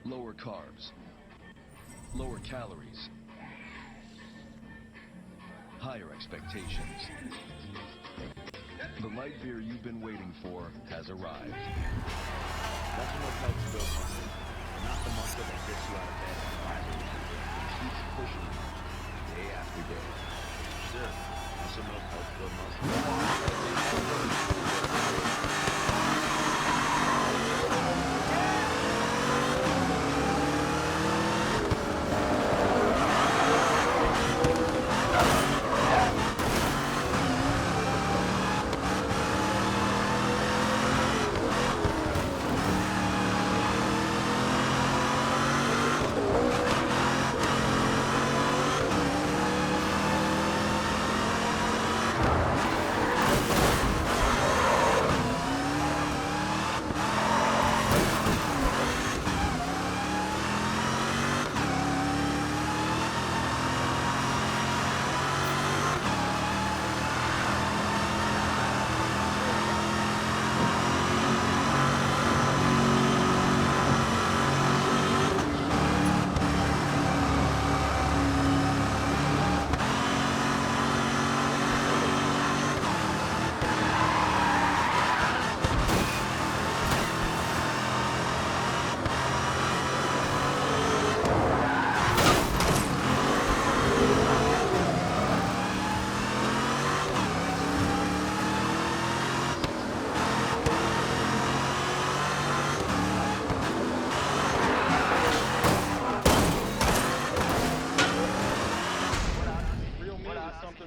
Lower carbs, lower calories, higher expectations. The light beer you've been waiting for has arrived. Nothing will help you build muscle. Not the muscle that gets you out of bed at 5 a.m. It keeps pushing you day after day. Sure, muscle milk helps build muscle.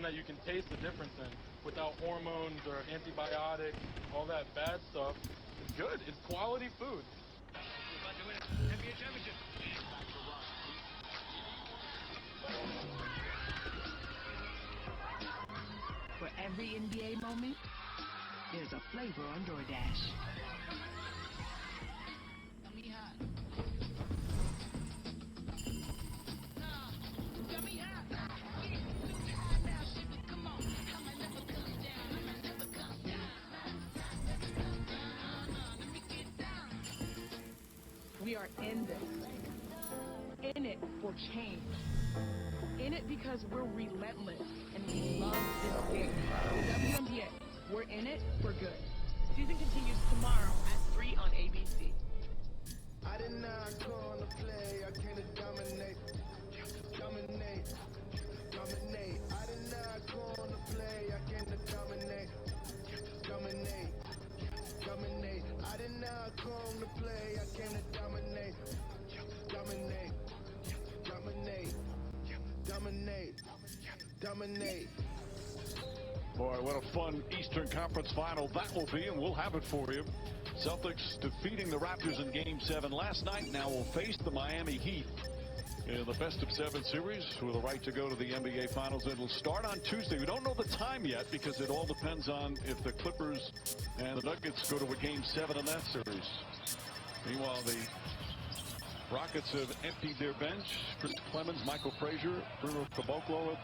That you can taste the difference in without hormones or antibiotics, all that bad stuff. It's good. It's quality food. For every NBA moment, there's a flavor on DoorDash. We are in this. In it for change. In it because we're relentless and we love this game. The WNBA, we're in it for good. Season continues tomorrow at 3 on ABC. I did not come to play, I came to dominate. Dominate. Dominate. I did not come to play, I came to dominate. Dominate. Dominate. I did not come to play, I came to dominate. Dominate. Dominate. Dominate. Dominate. Boy, what a fun Eastern Conference final that will be, and we'll have it for you. Celtics defeating the Raptors in Game 7 last night. Now will face the Miami Heat in the best-of-7 series with a right to go to the NBA Finals. It'll start on Tuesday. We don't know the time yet because it all depends on if the Clippers and the Nuggets go to a Game 7 in that series. Meanwhile, the Rockets have emptied their bench. Chris Clemens, Michael Frazier, Bruno Caboclo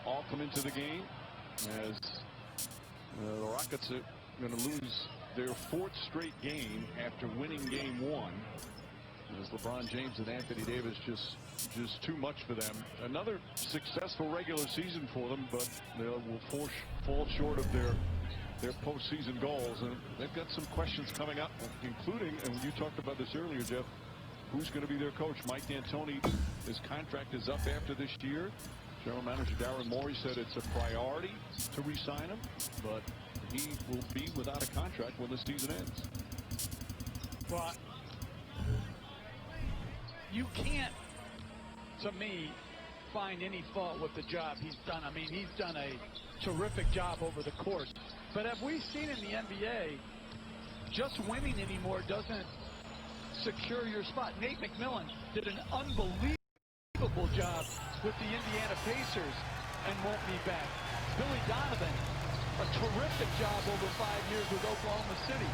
all come into the game as the Rockets are going to lose their 4th straight game after winning Game 1. As LeBron James and Anthony Davis just too much for them. Another successful regular season for them, but they will fall short of their postseason goals. And they've got some questions coming up, including, and you talked about this earlier, Jeff, who's going to be their coach? Mike D'Antoni, his contract is up after this year. General Manager Darren Morey said it's a priority to re-sign him, but he will be without a contract when the season ends. Well, you can't, to me, find any fault with the job he's done. I mean, he's done a terrific job over the course. But have we seen in the NBA, just winning anymore doesn't secure your spot. Nate McMillan did an unbelievable job with the Indiana Pacers and won't be back. Billy Donovan, a terrific job over 5 years with Oklahoma City.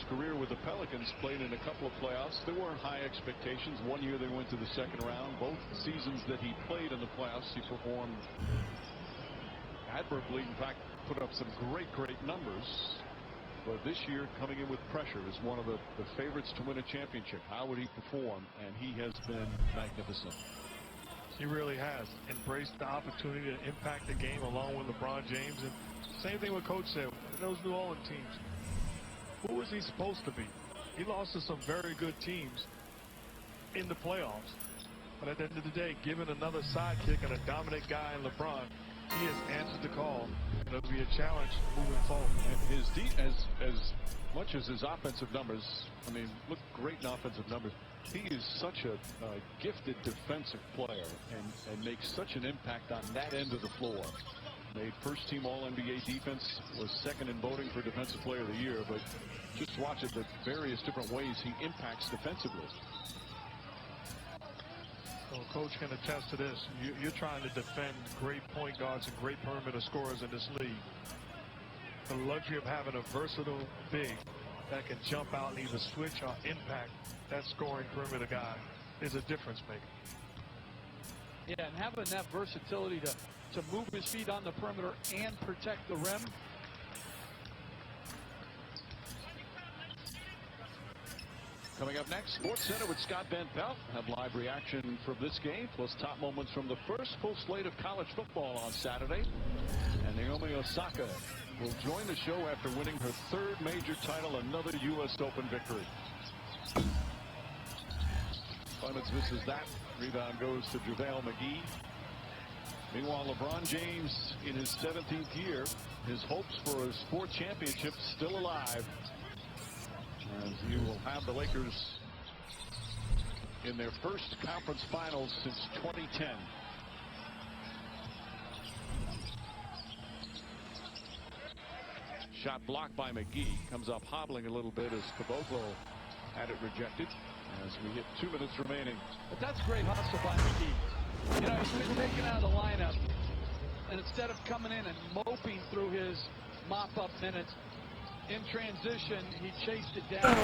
Career with the Pelicans, played in a couple of playoffs. There weren't high expectations. One year they went to the second round. Both seasons that he played in the playoffs, he performed admirably. In fact, put up some great numbers. But this year, coming in with pressure, is one of the favorites to win a championship. How would he perform? And he has been magnificent. He really has embraced the opportunity to impact the game along with LeBron James. And same thing what Coach said, those New Orleans teams. Who was he supposed to be? He lost to some very good teams in the playoffs. But at the end of the day, given another sidekick and a dominant guy in LeBron, he has answered the call. It'll be a challenge moving forward. And his as much as his offensive numbers, I mean, look great in offensive numbers. He is such a gifted defensive player and makes such an impact on that end of the floor. Made first-team All-NBA defense, was second in voting for Defensive Player of the Year, but just watch it the various different ways he impacts defensively. Well, Coach can attest to this. You're trying to defend great point guards and great perimeter scorers in this league. The luxury of having a versatile big that can jump out and either switch or impact that scoring perimeter guy is a difference maker. Yeah, and having that versatility to move his feet on the perimeter and protect the rim. Coming up next, Sports Center with Scott Van Pelt. Have live reaction from this game, plus top moments from the first full slate of college football on Saturday. And Naomi Osaka will join the show after winning her third major title, another U.S. Open victory. Clemens misses that. Rebound goes to JaVale McGee. Meanwhile, LeBron James in his 17th year, his hopes for a sport championship still alive, as he will have the Lakers in their first conference finals since 2010. Shot blocked by McGee. Comes up hobbling a little bit as Caboclo had it rejected as we hit 2 minutes remaining. But that's great hustle by McGee. You know, he's been taken out of the lineup, and instead of coming in and moping through his mop-up minutes, in transition, he chased it down.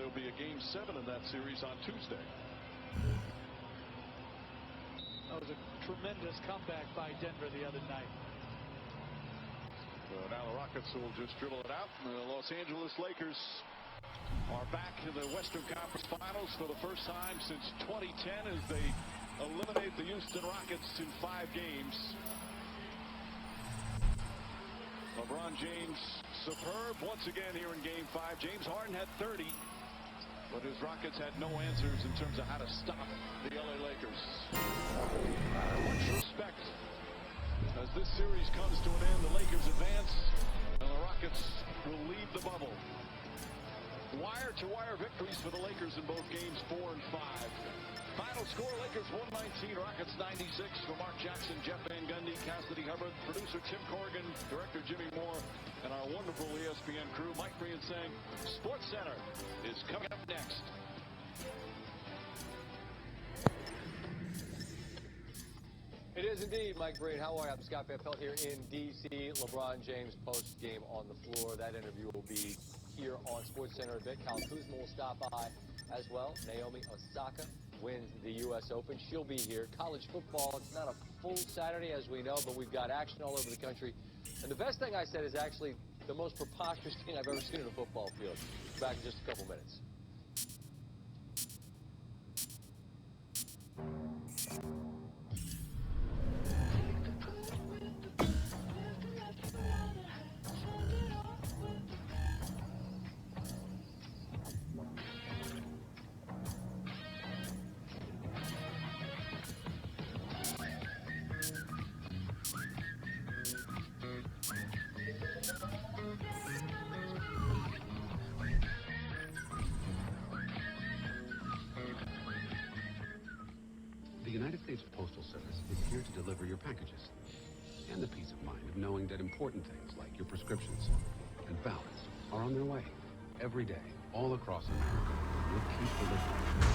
there'll be a Game 7 in that series on Tuesday. That was a tremendous comeback by Denver the other night. So now the Rockets will just dribble it out. The Los Angeles Lakers are back in the Western Conference Finals for the first time since 2010 as they eliminate the Houston Rockets in 5 games. LeBron James superb once again here in Game 5. James Harden had 30, but his Rockets had no answers in terms of how to stop the LA Lakers. Much respect as this series comes to an end. The Lakers advance, and the Rockets will leave the bubble. Wire-to-wire victories for the Lakers in both games 4 and 5. Final score, Lakers 119, Rockets 96. For Mark Jackson, Jeff Van Gundy, Cassidy Hubbard, producer Tim Corrigan, director Jimmy Moore, and our wonderful ESPN crew, Mike Breen saying Sports Center is coming up next. It is indeed, Mike Breen. How are you? I'm Scott Van Pelt here in D.C. LeBron James post-game on the floor. That interview will be here on SportsCenter a bit. Kyle Kuzma will stop by as well. Naomi Osaka wins the U.S. Open. She'll be here. College football, it's not a full Saturday as we know, but we've got action all over the country. And the best thing I said is actually the most preposterous thing I've ever seen in a football field. Back in just a couple minutes. The United States Postal Service is here to deliver your packages and the peace of mind of knowing that important things like your prescriptions and ballots are on their way every day all across America. We'll keep delivering.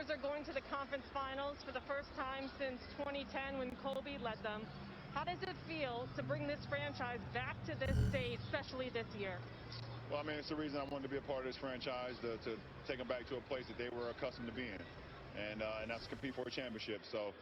Clippers are going to the conference finals for the first time since 2010 when Kobe led them. How does it feel to bring this franchise back to this stage, especially this year? Well, I mean, it's the reason I wanted to be a part of this franchise, to take them back to a place that they were accustomed to being, and that's to compete for a championship. So,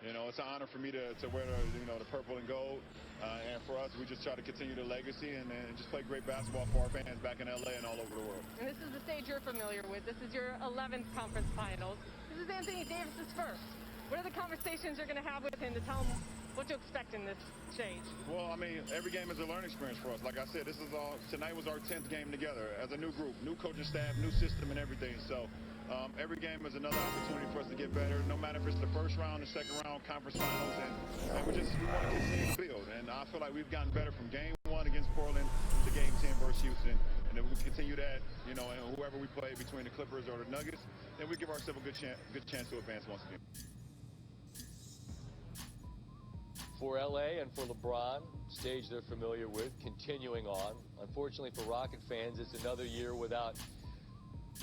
you know, it's an honor for me to wear the purple and gold, and for us, we just try to continue the legacy and just play great basketball for our fans back in LA and all over the world. And this is the stage you're familiar with. This is your 11th conference finals. This is Anthony Davis's first. What are the conversations you're going to have with him to tell him what to expect in this stage? Well, I mean, every game is a learning experience for us. Like I said, tonight was our 10th game together as a new group, new coaching staff, new system and everything. So every game is another opportunity for us to get better, no matter if it's the first round, the second round, conference finals, and we want to continue to build. And I feel like we've gotten better from game 1 against Portland to game 10 versus Houston. And if we continue that, and whoever we play between the Clippers or the Nuggets, then we give ourselves a good chance to advance once again. For LA and for LeBron, stage they're familiar with, continuing on. Unfortunately for Rocket fans, it's another year without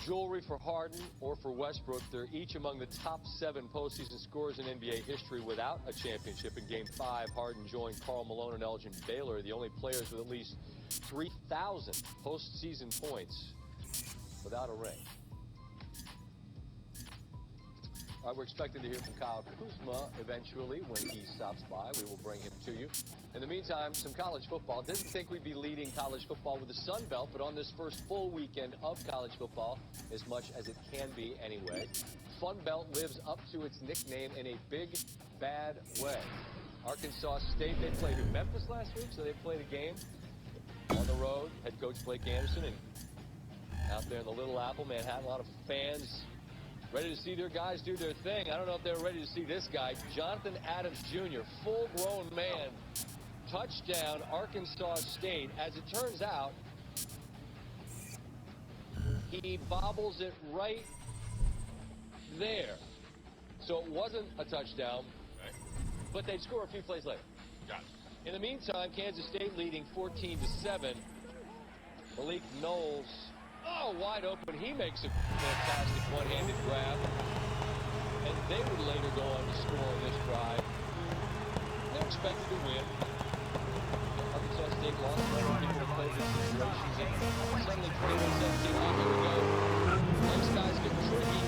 jewelry for Harden or for Westbrook. They're each among the top 7 postseason scorers in NBA history without a championship. In Game 5, Harden joined Karl Malone and Elgin Baylor, the only players with at least 3,000 postseason points without a ring. All right, we're expecting to hear from Kyle Kuzma eventually when he stops by. We will bring him to you. In the meantime, some college football. Didn't think we'd be leading college football with the Sun Belt, but on this first full weekend of college football, as much as it can be anyway, Fun Belt lives up to its nickname in a big, bad way. Arkansas State, they played in Memphis last week, so they played a game on the road. Head coach Blake Anderson, and out there in the Little Apple, Manhattan, a lot of fans ready to see their guys do their thing. I don't know if they're ready to see this guy, Jonathan Adams Jr., full-grown man, touchdown, Arkansas State. As it turns out, he bobbles it right there. So it wasn't a touchdown, but they'd score a few plays later. Got it. In the meantime, Kansas State leading 14-7. Malik Knowles, wide open. He makes a fantastic one-handed grab. And they would later go on to score on this drive. They're expected to win. Arkansas State lost people to play this situation. And suddenly 21-17, here we go. Those guys get tricky.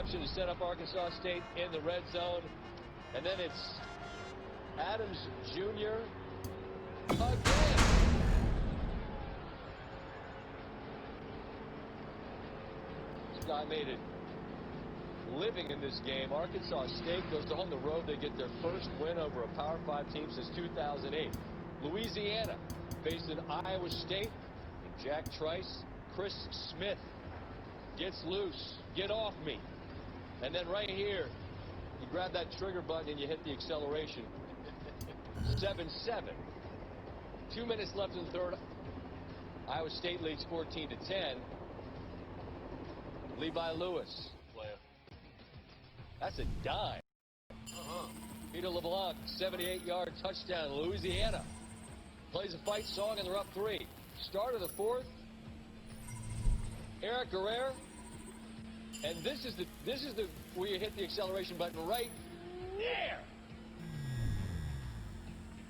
To set up Arkansas State in the red zone. And then it's Adams Jr. again. This guy made it living in this game. Arkansas State goes on the road. They get their first win over a Power 5 team since 2008. Louisiana facing Iowa State. And Jack Trice, Chris Smith gets loose. Get off me. And then right here, you grab that trigger button and you hit the acceleration. 7-7. 2 minutes left in the third. Iowa State leads 14-10. Levi Lewis. That's a dime. Peter LeBlanc, 78-yard touchdown. Louisiana plays a fight song and they're up 3. Start of the 4th. Eric Guerrero. And this is the where you hit the acceleration button right there.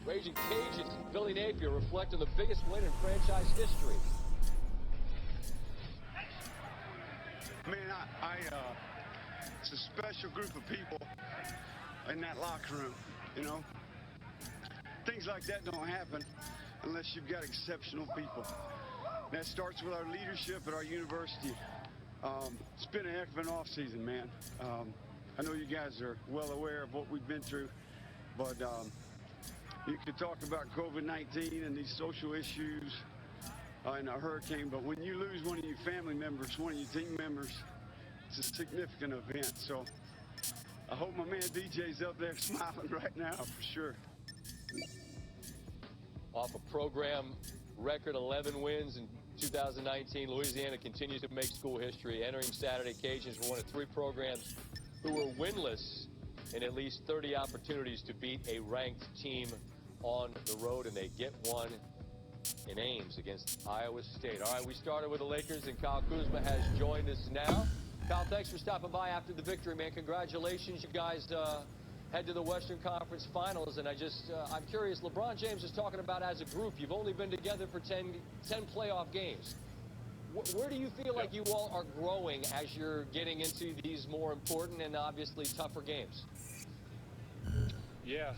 Raging Cajuns, Billy Napier reflect on the biggest win in franchise history. Man, it's a special group of people in that locker room, you know. Things like that don't happen unless you've got exceptional people. That starts with our leadership at our university. It's been a heck of an off-season, man. I know you guys are well aware of what we've been through, but you could talk about COVID-19 and these social issues and a hurricane, but when you lose one of your family members, one of your team members, it's a significant event. So I hope my man DJ's up there smiling right now for sure. Off a program record 11 wins in 2019, Louisiana continues to make school history. Entering Saturday, Cajuns were one of 3 programs who were winless in at least 30 opportunities to beat a ranked team on the road, and they get one in Ames against Iowa State. All right, we started with the Lakers, and Kyle Kuzma has joined us now. Kyle, thanks for stopping by after the victory, man. Congratulations. You guys head to the Western Conference Finals, and I'm curious, LeBron James is talking about as a group, you've only been together for 10 playoff games. Where do you feel like you all are growing as you're getting into these more important and obviously tougher games? Yeah,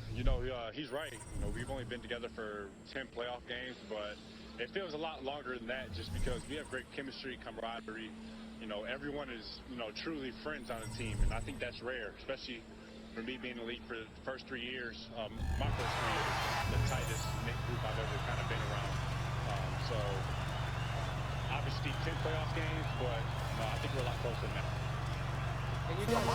he's right. We've only been together for 10 playoff games, but it feels a lot longer than that just because we have great chemistry, camaraderie. Everyone is, truly friends on the team, and I think that's rare, especially for me being in the league for the first 3 years. My first 3 years, the tightest knit group I've ever kind of been around. So obviously 10 playoff games, but I think we're a lot closer than that. And you guys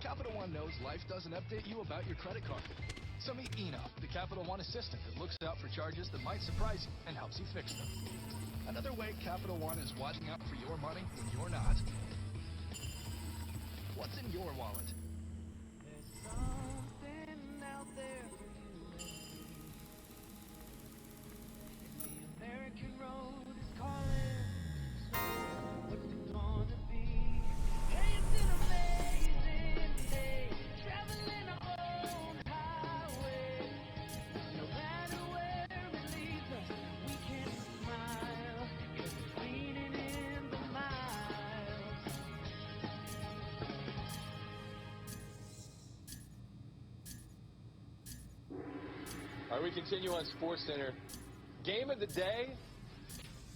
Capital One knows life doesn't update you about your credit card. So meet Eno, the Capital One assistant that looks out for charges that might surprise you and helps you fix them. Another way Capital One is watching out for your money when you're not. What's in your wallet? There's something out there for you. The American road is calling. So what's it gonna be? Hey, it's an amazing day. Traveling our own highway. No matter where it leads us, we can smile. 'Cause we're leaning in the miles. All right, we continue on SportsCenter. Game of the day,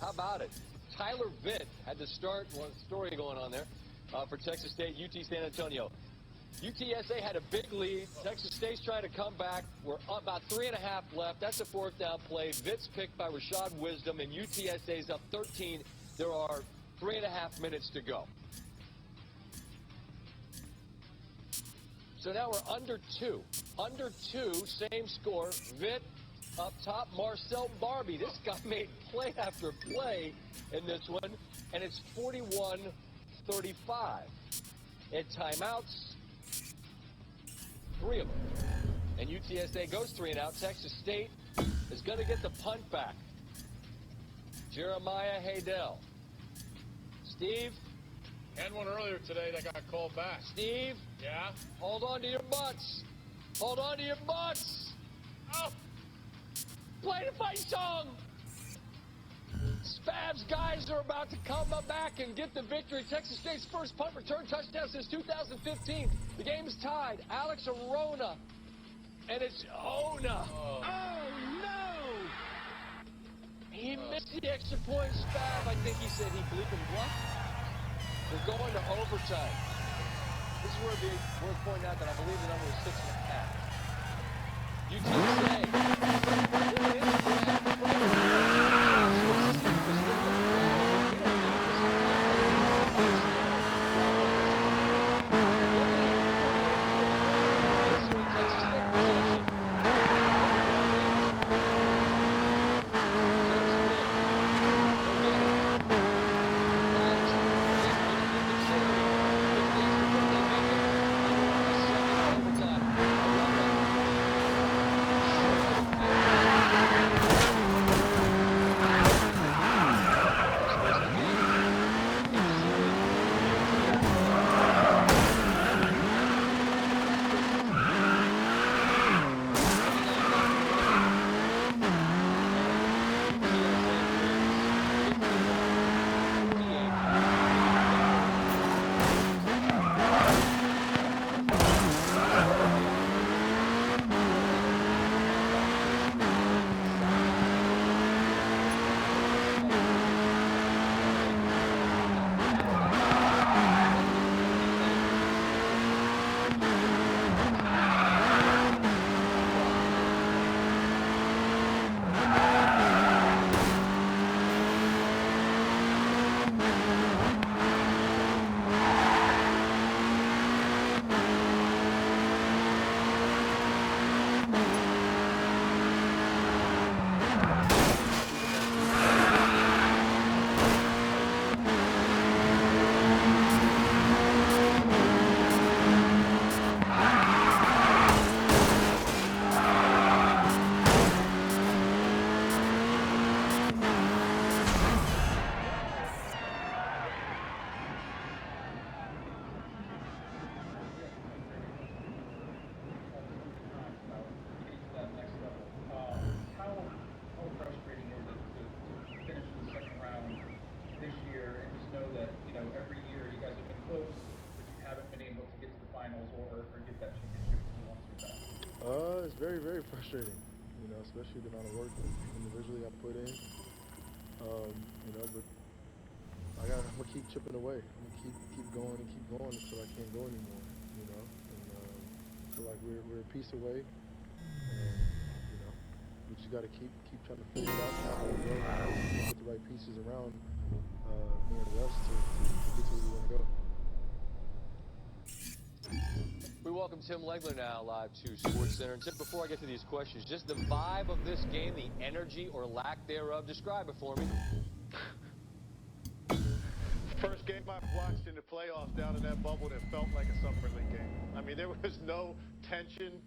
how about it? Tyler Vitt had to start one story going on there for Texas State, UT San Antonio. UTSA had a big lead. Texas State's trying to come back. We're about 3.5 left. That's a fourth down play. Vitt's picked by Rashad Wisdom, and UTSA's up 13. There are 3.5 minutes to go. So now we're under two. Under two, same score. Vitt up top, Marcel Barbie. This guy made play after play in this one, and it's 41-35. And timeouts, 3 of them. And UTSA goes 3 and out. Texas State is going to get the punt back. Jeremiah Haydell. Steve? Had one earlier today that got called back. Steve? Yeah? Hold on to your butts. Hold on to your butts. Oh. Play the fight song. Spavs guys are about to come back and get the victory. Texas State's first punt return touchdown since 2015. The game is tied. Alex Arona. And it's Ona. Oh, no! He missed the extra point, Spav. I think he said he bleeped and bluffed. We're going to overtime. This is where it'd be worth pointing out that I believe the number is 6.5. It's very, very frustrating, you know, especially the amount of work individually I put in. You know, but I'm gonna keep chipping away. I'm gonna keep going and keep going until I can't go anymore, you know. And feel like we're a piece away, and you know, we just gotta keep trying to figure it out, how to go, and put the right pieces around me and Russ to get to where we want to go. We welcome Tim Legler now live to SportsCenter. And Tim, before I get to these questions, just the vibe of this game, the energy or lack thereof, describe it for me. First game I've watched in the playoffs down in that bubble that felt like a Summer League game. I mean, there was no tension.